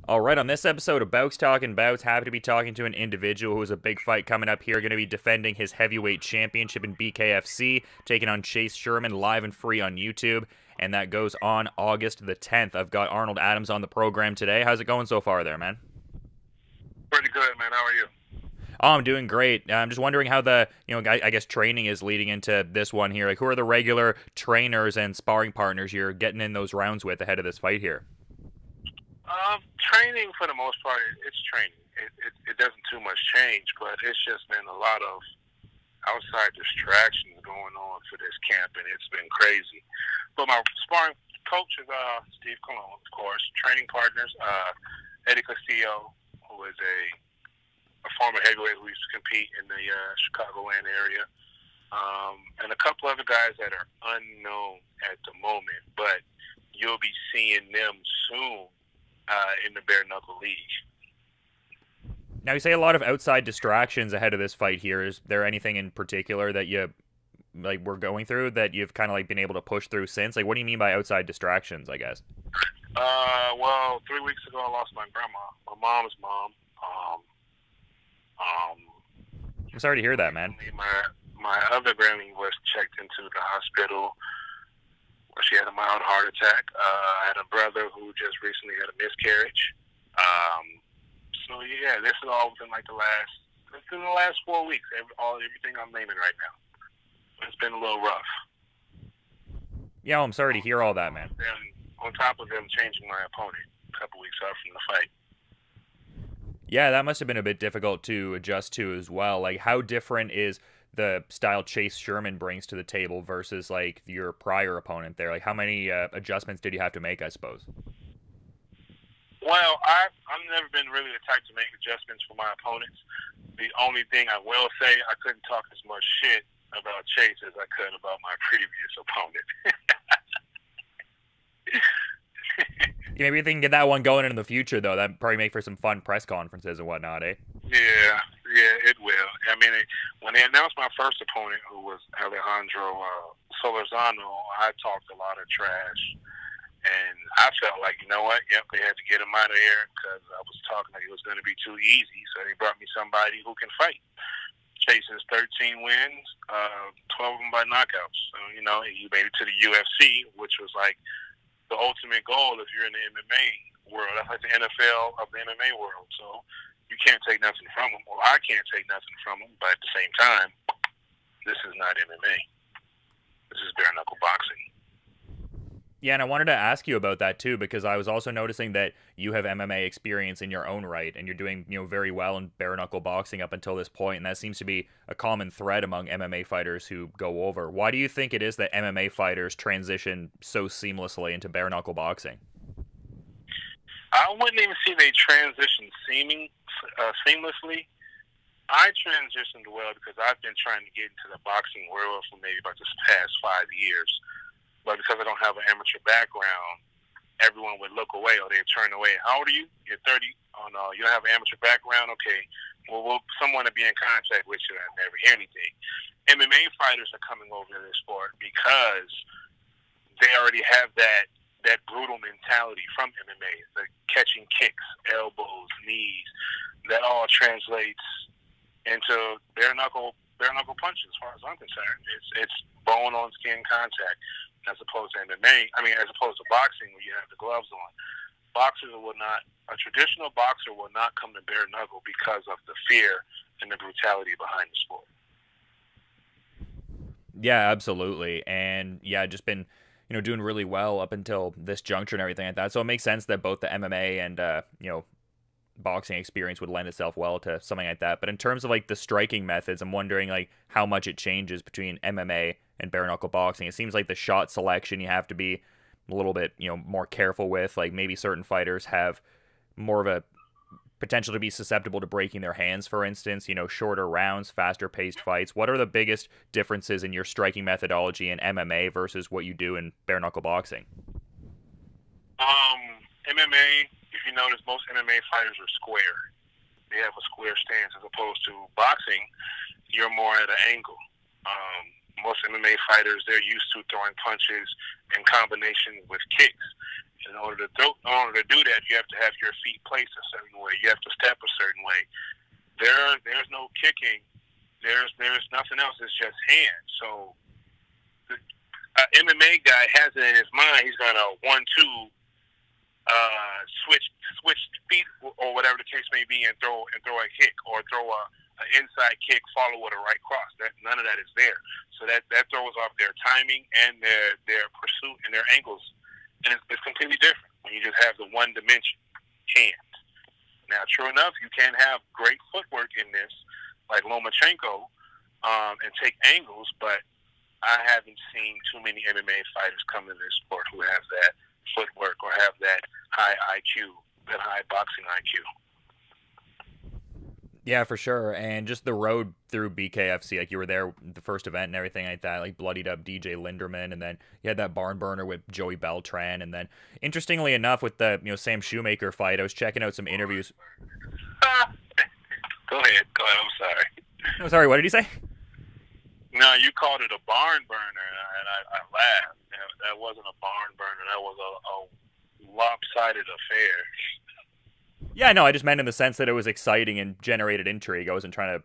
All right, on this episode of Bouts Talking Bouts, happy to be talking to an individual who has a big fight coming up here, going to be defending his heavyweight championship in BKFC, taking on Chase Sherman live and free on YouTube, and that goes on August the 10th. I've got Arnold Adams on the program today. How's it going so far there, man? Pretty good, man. How are you? Oh, I'm doing great. I'm just wondering how the, I guess training is leading into this one here. Like, who are the regular trainers and sparring partners you're getting in those rounds with ahead of this fight here? Training for the most part, it's training. It doesn't too much change, but it's just been a lot of outside distractions going on for this camp, and it's been crazy. But my sparring coach is Steve Cologne, of course. Training partners, Eddie Castillo, who is a former heavyweight who used to compete in the Chicagoland area, and a couple other guys that are unknown at the moment, but you'll be seeing them soon in the bare knuckle league. Now, you say a lot of outside distractions ahead of this fight here. Is there anything in particular that you were going through that you've kind of been able to push through since? Like, what do you mean by outside distractions, I guess? Well, 3 weeks ago I lost my grandma, my mom's mom. I'm sorry to hear that, man. My other granny was checked into the hospital where she had a mild heart attack. I had a brother who just recently had a miscarriage. So yeah, this is all within the last 4 weeks. Everything I'm naming right now. It's been a little rough. Yeah, I'm sorry to hear all that, man. And on top of them changing my opponent a couple weeks out from the fight. Yeah, that must have been a bit difficult to adjust to as well. Like, how different is the style Chase Sherman brings to the table versus like your prior opponent there? Like, how many adjustments did you have to make, I suppose? Well, I've never been really the type to make adjustments for my opponents. The only thing I will say, I couldn't talk as much shit about Chase as I could about my previous opponent. Yeah, maybe they can get that one going in the future, though. That'd probably make for some fun press conferences and whatnot, eh? Yeah, it will. I mean, when they announced my first opponent, who was Alejandro Solorzano, I talked a lot of trash. And I felt like, you know what? Yep, they had to get him out of here because I was talking like it was going to be too easy. So they brought me somebody who can fight. Chase has 13 wins, 12 of them by knockouts. So, he made it to the UFC, which was like the ultimate goal if you're in the MMA world. That's like the NFL of the MMA world. So you can't take nothing from him. Well, I can't take nothing from him. But at the same time, this is not MMA. This is bare knuckle boxing. Yeah, and I wanted to ask you about that too, because I was also noticing that you have MMA experience in your own right, and you're doing very well in bare knuckle boxing up until this point, and that seems to be a common thread among MMA fighters who go over. Why do you think it is that MMA fighters transition so seamlessly into bare knuckle boxing? I wouldn't even see they transition seamlessly. I transitioned well because I've been trying to get into the boxing world for maybe about this past 5 years. But because I don't have an amateur background, everyone would look away or they'd turn away. How old are you? You're 30. Oh, no, you don't have an amateur background? Okay. Well, someone to be in contact with you and never hear anything. MMA fighters are coming over to this sport because they already have that brutal mentality from MMA, the catching kicks, elbows, knees. That all translates into bare knuckle punches as far as I'm concerned. It's bone on skin contact. As opposed to MMA, as opposed to boxing where you have the gloves on. A traditional boxer will not come to bare knuckle because of the fear and the brutality behind the sport. Yeah, absolutely. And yeah, just been, doing really well up until this juncture and everything like that. So it makes sense that both the MMA and, boxing experience would lend itself well to something like that. But in terms of like the striking methods, I'm wondering like how much it changes between MMA and bare knuckle boxing. It seems like the shot selection you have to be a little bit, more careful with. Like maybe certain fighters have more of a potential to be susceptible to breaking their hands, for instance, shorter rounds, faster paced fights. What are the biggest differences in your striking methodology in MMA versus what you do in bare knuckle boxing? MMA, if you notice, most MMA fighters are square. They have a square stance as opposed to boxing. You're more at an angle. most MMA fighters, they're used to throwing punches in combination with kicks. In order to do that, you have to have your feet placed a certain way. You have to step a certain way. There's no kicking. There's nothing else. It's just hands. So an MMA guy has it in his mind. He's gonna 1-2 switch feet or whatever the case may be, and throw a kick or throw an inside kick, follow with a right cross. None of that is there. So that throws off their timing and their pursuit and their angles. And it's completely different when you just have the one dimension, hands. Now, true enough, you can have great footwork in this, like Lomachenko, and take angles, but I haven't seen too many MMA fighters come in this sport who have that footwork or have that high IQ, that high boxing IQ. Yeah, for sure. And just the road through BKFC, like you were there the first event and everything like that, like bloodied up DJ Linderman, and then you had that barn burner with Joey Beltran, and then interestingly enough with the Sam Shoemaker fight, I was checking out some interviews. Go ahead. I'm sorry. Oh, sorry. What did you say? No, you called it a barn burner, and I laughed. That wasn't a barn burner. That was a lopsided affair. Yeah, no, I just meant in the sense that it was exciting and generated intrigue. I wasn't trying to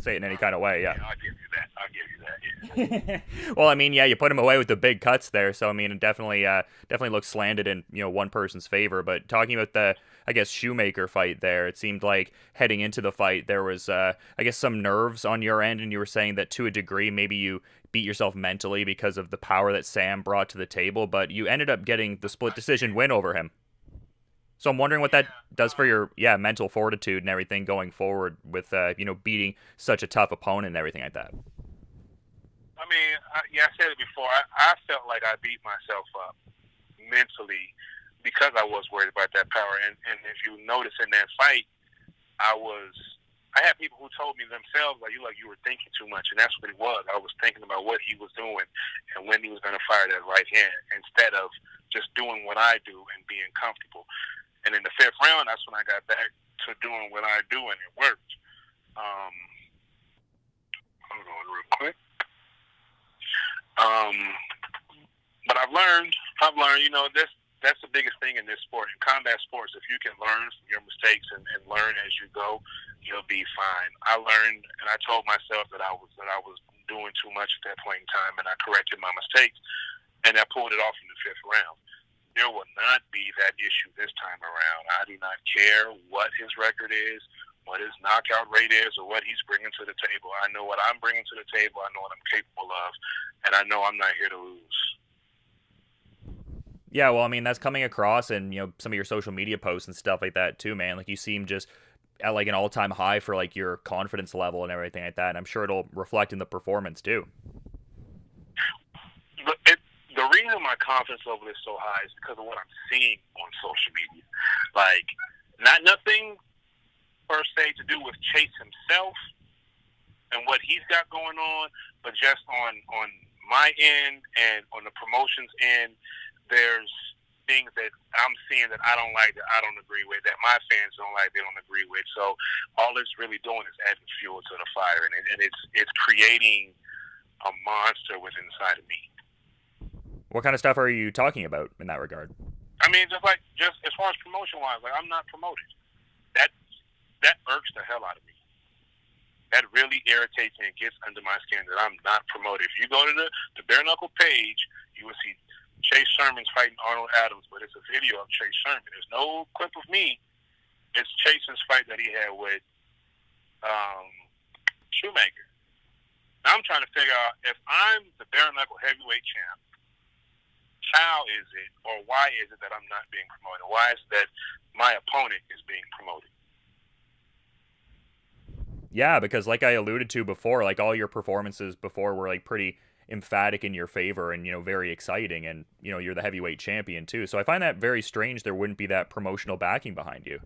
say it in any kind of way, yeah. I'll give you that, yeah. Well, I mean, yeah, you put him away with the big cuts there, so, I mean, it definitely looks slanted in, one person's favor. But talking about the, I guess, Shoemaker fight there, it seemed like heading into the fight there was, I guess, some nerves on your end, and you were saying that to a degree maybe you beat yourself mentally because of the power that Sam brought to the table, but you ended up getting the split decision win over him. So I'm wondering what that does for your mental fortitude and everything going forward with beating such a tough opponent and everything like that. I mean, I said it before. I felt like I beat myself up mentally because I was worried about that power. And if you notice in that fight, I had people who told me themselves like you were thinking too much, and that's what it was. I was thinking about what he was doing and when he was going to fire that right hand instead of just doing what I do and being comfortable. And in the fifth round, that's when I got back to doing what I do, and it worked. Hold on real quick. But I've learned, that's the biggest thing in this sport. In combat sports, if you can learn from your mistakes and learn as you go, you'll be fine. I learned, and I told myself that I was doing too much at that point in time, and I corrected my mistakes, and I pulled it off in the fifth round. There will not be that issue this time around. I do not care what his record is, what his knockout rate is, or what he's bringing to the table. I know what I'm bringing to the table. I know what I'm capable of, and I know I'm not here to lose. Yeah, well, I mean, that's coming across in, some of your social media posts and stuff like that too, man. Like, you seem just at, like, an all-time high for, like, your confidence level and everything like that, and I'm sure it'll reflect in the performance too. The reason my confidence level is so high is because of what I'm seeing on social media. Like, nothing per se to do with Chase himself and what he's got going on, but just on my end and on the promotions end, there's things that I'm seeing that I don't like, that I don't agree with, that my fans don't like, they don't agree with. So all it's really doing is adding fuel to the fire, and it's creating a monster within inside of me. What kind of stuff are you talking about in that regard? I mean, just as far as promotion-wise, like, I'm not promoted. That irks the hell out of me. That really irritates me and gets under my skin that I'm not promoted. If you go to the bare knuckle page, you will see Chase Sherman's fighting Arnold Adams, but it's a video of Chase Sherman. There's no clip of me. It's Chase's fight that he had with Shoemaker. Now I'm trying to figure out, if I'm the bare knuckle heavyweight champ, how is it, or why is it that I'm not being promoted? Why is it that my opponent is being promoted? Yeah, because like I alluded to before, like, all your performances before were, like, pretty emphatic in your favor and, very exciting, and, you're the heavyweight champion too. So I find that very strange there wouldn't be that promotional backing behind you.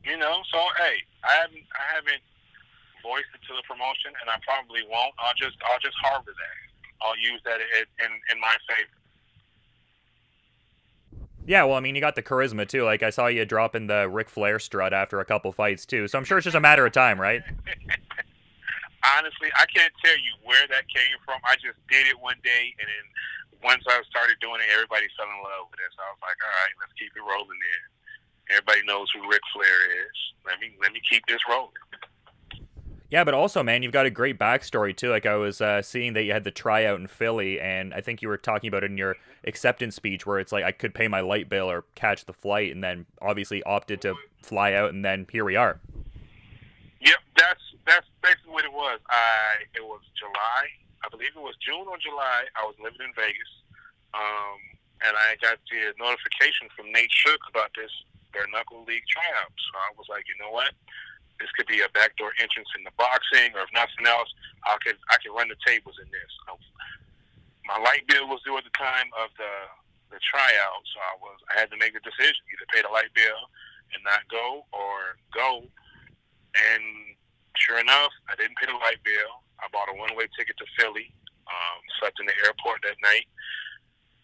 So hey, I haven't voiced it to the promotion, and I probably won't. I'll just harbor that. I'll use that in my favor. Yeah, well, I mean, you got the charisma, too. Like, I saw you dropping the Ric Flair strut after a couple fights, too. So I'm sure it's just a matter of time, right? honestly, I can't tell you where that came from. I just did it one day, and then once I started doing it, everybody fell in love with it. So I was like, all right, let's keep it rolling then. Everybody knows who Ric Flair is. Let me keep this rolling. Yeah, but also, man, you've got a great backstory too. Like I was seeing that you had the tryout in Philly, and I think you were talking about it in your acceptance speech, where it's like I could pay my light bill or catch the flight, and then obviously opted to fly out, and then here we are. Yep, that's basically what it was. It was July, I believe it was June or July. I was living in Vegas, and I got the notification from Nate Shook about this bare knuckle league tryout. So I was like, you know what? This could be a backdoor entrance in the boxing, or if nothing else, I could run the tables in this. My light bill was due at the time of the tryout, so I had to make a decision: either pay the light bill and not go, or go. And sure enough, I didn't pay the light bill. I bought a one-way ticket to Philly, slept in the airport that night,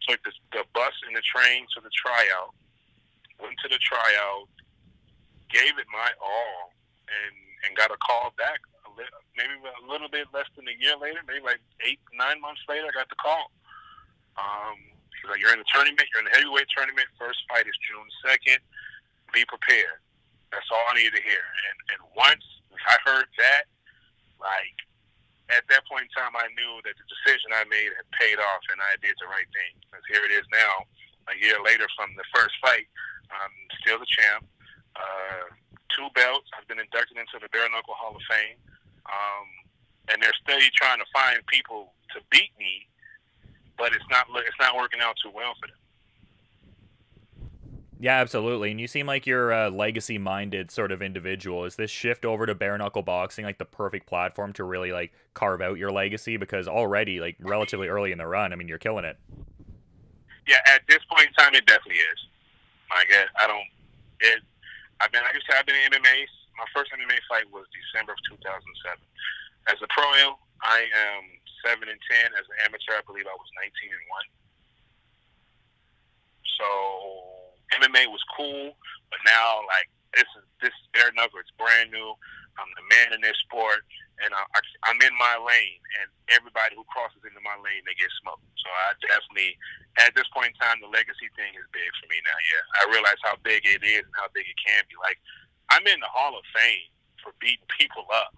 took the bus and the train to the tryout, went to the tryout, gave it my all, and got a call back maybe a little bit less than a year later, maybe like 8-9 months later. I got the call. He's like, you're in the tournament, you're in the heavyweight tournament. First fight is June 2nd. Be prepared. That's all I needed to hear. And once I heard that, like, at that point in time, I knew that the decision I made had paid off, and I did the right thing. Because here it is now, a year later from the first fight. I'm still the champ. 2 belts. I've been inducted into the Bare Knuckle Hall of Fame. And they're steady trying to find people to beat me, but it's not working out too well for them. Yeah, absolutely. And you seem like you're a legacy-minded sort of individual. Is this shift over to bare knuckle boxing like the perfect platform to really like carve out your legacy? Because already, like relatively early in the run, I mean, you're killing it. Yeah, at this point in time, it definitely is. Like, I've been in MMA. My first MMA fight was December of 2007. As a pro, I am 7-10. As an amateur, I believe I was 19-1. So MMA was cool, but now like this bare knuckle, it's brand new. I'm the man in this sport, and I'm in my lane, and everybody who crosses into my lane, they get smoked. So I definitely, at this point in time, the legacy thing is big for me now. Yeah, I realize how big it is and how big it can be. Like, I'm in the Hall of Fame for beating people up.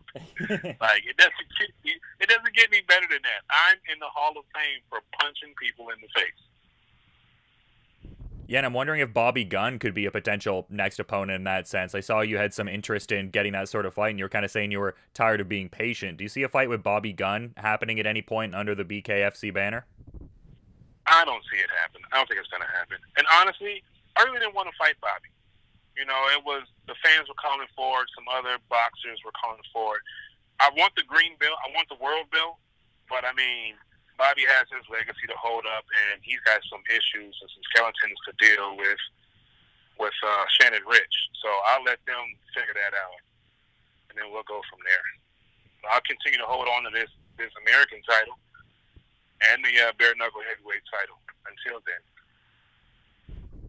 Like, it doesn't get any better than that. I'm in the Hall of Fame for punching people in the face. Yeah, and I'm wondering if Bobby Gunn could be a potential next opponent in that sense. I saw you had some interest in getting that sort of fight, and you were kind of saying you were tired of being patient. Do you see a fight with Bobby Gunn happening at any point under the BKFC banner? I don't see it happen. I don't think it's going to happen. And honestly, I really didn't want to fight Bobby. You know, it was the fans were calling for it. Some other boxers were calling for it. I want the green belt. I want the world belt. But, I mean, Bobby has his legacy to hold up, and he's got some issues and some skeletons to deal with Shannon Rich. So I'll let them figure that out, and then we'll go from there. I'll continue to hold on to this American title and the bare knuckle heavyweight title until then.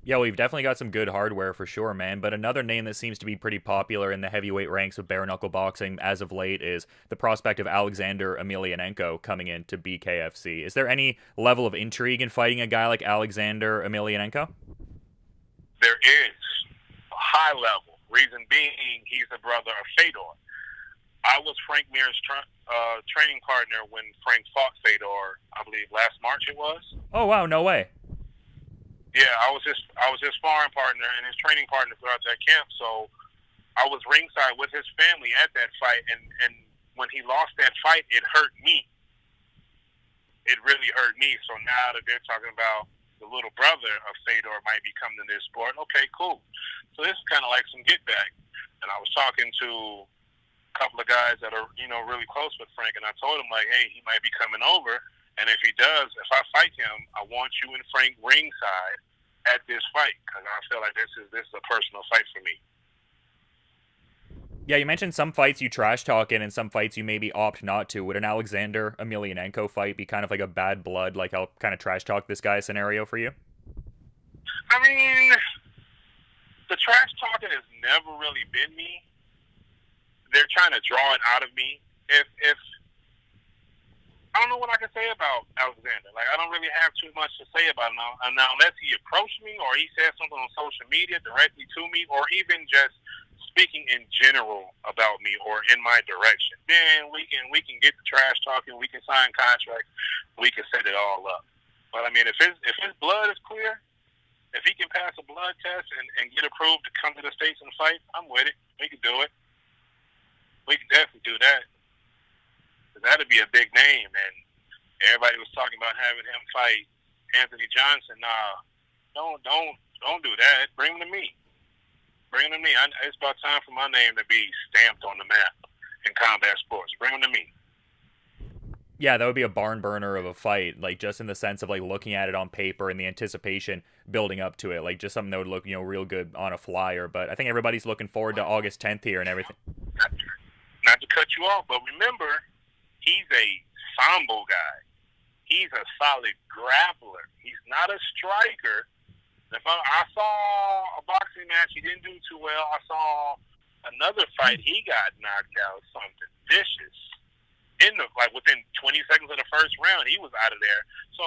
Yeah, we've definitely got some good hardware for sure, man. But another name that seems to be pretty popular in the heavyweight ranks of bare knuckle boxing as of late is the prospect of Aleksander Emelianenko coming into BKFC. Is there any level of intrigue in fighting a guy like Aleksander Emelianenko? There is a high level. Reason being, he's the brother of Fedor. I was Frank Mir's training partner when Frank fought Fedor. I believe last March it was. Oh wow, no way. Yeah, I was his sparring partner and his training partner throughout that camp. So I was ringside with his family at that fight, and when he lost that fight, it hurt me. It really hurt me. So now that they're talking about the little brother of Fedor might be coming to this sport, okay, cool. So this is kind of like some get back. And I was talking to a couple of guys that are, you know, really close with Frank, and I told him, like, hey, he might be coming over. And if he does, if I fight him, I want you and Frank ringside at this fight, because I feel like this is a personal fight for me. Yeah, you mentioned some fights you trash talk in and some fights you maybe opt not to. Would an Aleksander Emelianenko fight be kind of like a bad blood, like I'll kind of trash talk this guy scenario for you? I mean, the trash talking has never really been me. They're trying to draw it out of me. if I don't know what I can say about Aleksander. Like, I don't really have too much to say about him now, unless he approached me or he said something on social media directly to me, or even just speaking in general about me or in my direction. Then we can get the trash talking, we can sign contracts, we can set it all up. But I mean, if his blood is clear, if he can pass a blood test and get approved to come to the States and fight, I'm with it. We can do it. We can definitely do that. That'd be a big name, and everybody was talking about having him fight Anthony Johnson. Nah, don't do that. Bring him to me. Bring him to me. It's about time for my name to be stamped on the map in combat sports. Bring him to me. Yeah, that would be a barn burner of a fight, like just in the sense of like looking at it on paper and the anticipation building up to it, like just something that would look, real good on a flyer. But I think everybody's looking forward to August 10th here and everything. Not to cut you off, but remember, he's a sambo guy. He's a solid grappler. He's not a striker. I saw a boxing match he didn't do too well. I saw another fight he got knocked out, something vicious. Within 20 seconds of the first round, he was out of there. So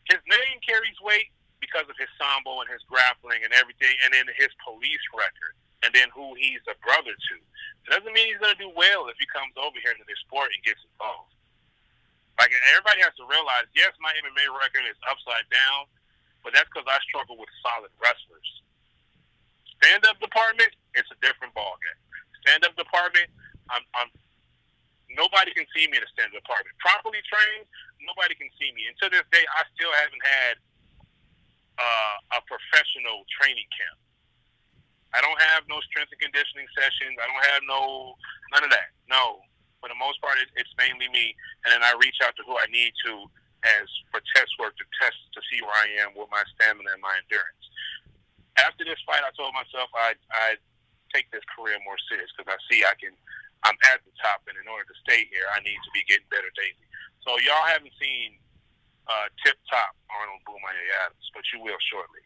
his name carries weight because of his sambo and his grappling and everything, and then his police record, and then who he's a brother to. It doesn't mean he's going to do well if he comes over here into this sport and gets involved. Like, everybody has to realize, yes, my MMA record is upside down, but that's because I struggle with solid wrestlers. Stand-up department, it's a different ballgame. Stand-up department, nobody can see me in a stand-up department. Properly trained, nobody can see me. And to this day, I still haven't had a professional training camp. I don't have no strength and conditioning sessions. I don't have none of that. No. For the most part, it's mainly me, and then I reach out to who I need to for test work to test to see where I am with my stamina and my endurance. After this fight, I told myself I'd take this career more serious because I see I'm at the top, and in order to stay here, I need to be getting better daily. So y'all haven't seen tip-top Arnold Adams, but you will shortly.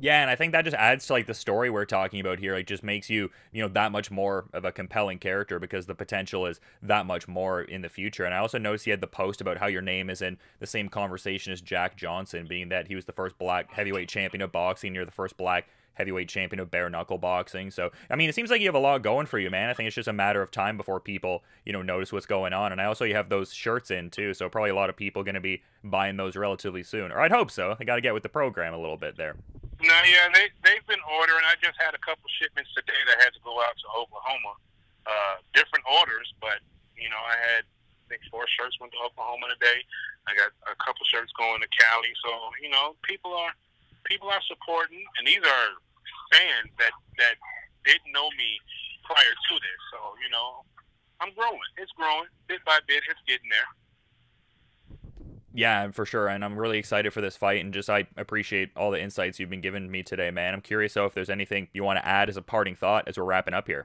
Yeah, and I think that just adds to like the story we're talking about here. Like, just makes you, that much more of a compelling character because the potential is that much more in the future. And I also noticed he had the post about how your name is in the same conversation as Jack Johnson, being that he was the first black heavyweight champion of boxing. You're the first black heavyweight champion of bare knuckle boxing. So, I mean, it seems like you have a lot going for you, man. I think it's just a matter of time before people, notice what's going on. And I also, you have those shirts in too. So probably a lot of people going to be buying those relatively soon. Or I'd hope so. I got to get with the program a little bit there. No, yeah, they've been ordering. I just had a couple shipments today that had to go out to Oklahoma. Different orders, but I had I think 4 shirts went to Oklahoma today. I got a couple shirts going to Cali. So people are supporting, and these are fans that didn't know me prior to this. So I'm growing. It's growing bit by bit. It's getting there. Yeah, for sure, and I'm really excited for this fight, and I appreciate all the insights you've been giving me today, man. I'm curious, though, if there's anything you want to add as a parting thought as we're wrapping up here.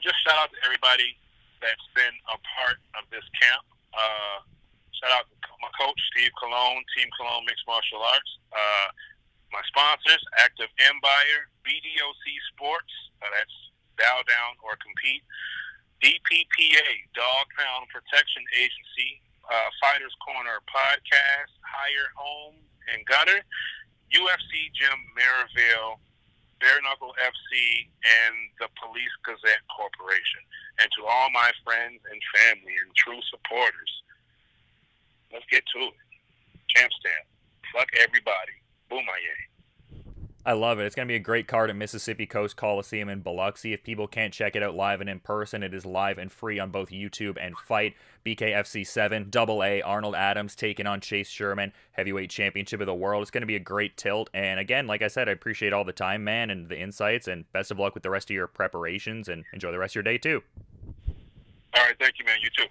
Just shout out to everybody that's been a part of this camp. Shout out to my coach, Steve Colon, Team Colon Mixed Martial Arts. My sponsors, Active Empire, BDOC Sports, that's Bow Down or Compete, DPPA, Dog Pound Protection Agency, Fighters Corner Podcast, Higher Home and Gunner, UFC Gym Maryville, Bare Knuckle FC, and the Police Gazette Corporation. And to all my friends and family and true supporters, let's get to it. Champ stamp. Fuck everybody. Boomayah. I love it. It's going to be a great card at Mississippi Coast Coliseum in Biloxi. If people can't check it out live and in person, it is live and free on both YouTube and Fight. BKFC 7, AA, Arnold Adams taking on Chase Sherman, Heavyweight Championship of the World. It's going to be a great tilt. And again, like I said, I appreciate all the time, man, and the insights, and best of luck with the rest of your preparations, and enjoy the rest of your day, too. All right. Thank you, man. You too.